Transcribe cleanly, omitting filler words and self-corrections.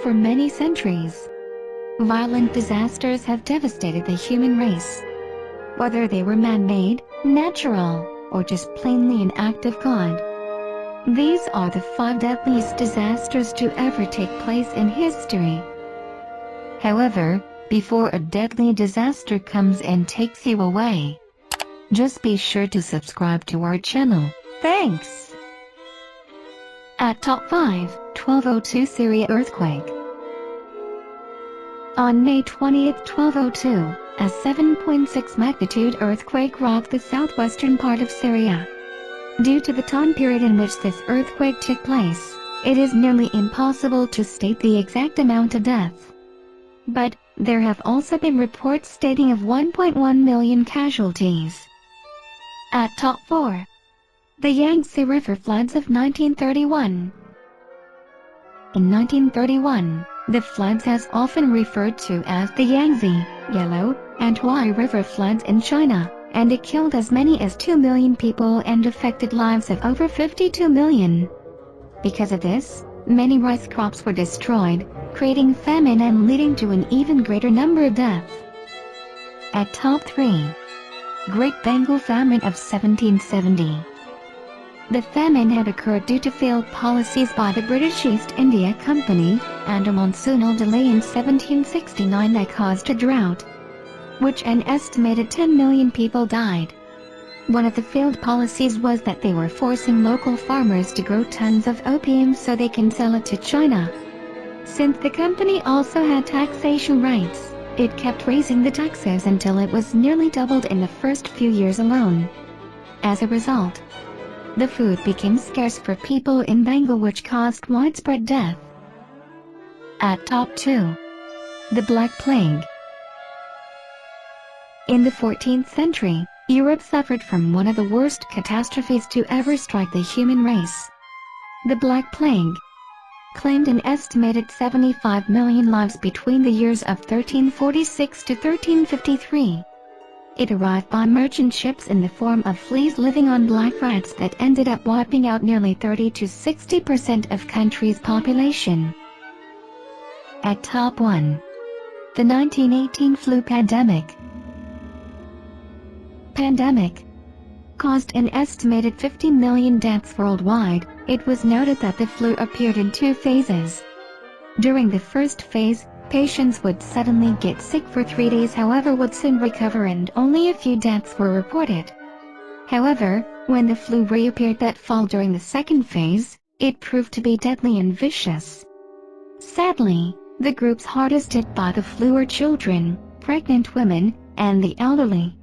for many centuries. Violent disasters have devastated the human race. Whether they were man-made, natural, or just plainly an act of God. These are the 5 deadliest disasters to ever take place in history. However, before a deadly disaster comes and takes you away, just be sure to subscribe to our channel. Thanks! At Top 5, 1202 Syria Earthquake. On May 20, 1202, a 7.6 magnitude earthquake rocked the southwestern part of Syria. Due to the time period in which this earthquake took place, it is nearly impossible to state the exact amount of death. But there have also been reports stating of 1.1 million casualties. At Top 4. The Yangtze River floods of 1931. In 1931, the floods as often referred to as the Yangtze, Yellow, and White River floods in China, and it killed as many as 2 million people and affected lives of over 52 million. Because of this, many rice crops were destroyed, creating famine and leading to an even greater number of deaths. At Top 3. Great Bengal Famine of 1770. The famine had occurred due to failed policies by the British East India Company, and a monsoonal delay in 1769 that caused a drought, which an estimated 10 million people died. One of the failed policies was that they were forcing local farmers to grow tons of opium so they can sell it to China. Since the company also had taxation rights, it kept raising the taxes until it was nearly doubled in the first few years alone. As a result, the food became scarce for people in Bengal, which caused widespread death. At Top 2. The Black Plague. In the 14th century, Europe suffered from one of the worst catastrophes to ever strike the human race. The Black Plague claimed an estimated 75 million lives between the years of 1346 to 1353. It arrived by merchant ships in the form of fleas living on black rats that ended up wiping out nearly 30 to 60% of country's population. At Top 1. The 1918 flu pandemic. Pandemic caused an estimated 50 million deaths worldwide. It was noted that the flu appeared in 2 phases. During the first phase, patients would suddenly get sick for 3 days, however would soon recover, and only a few deaths were reported. However, when the flu reappeared that fall during the second phase, it proved to be deadly and vicious. Sadly, the groups hardest hit by the flu are children, pregnant women, and the elderly.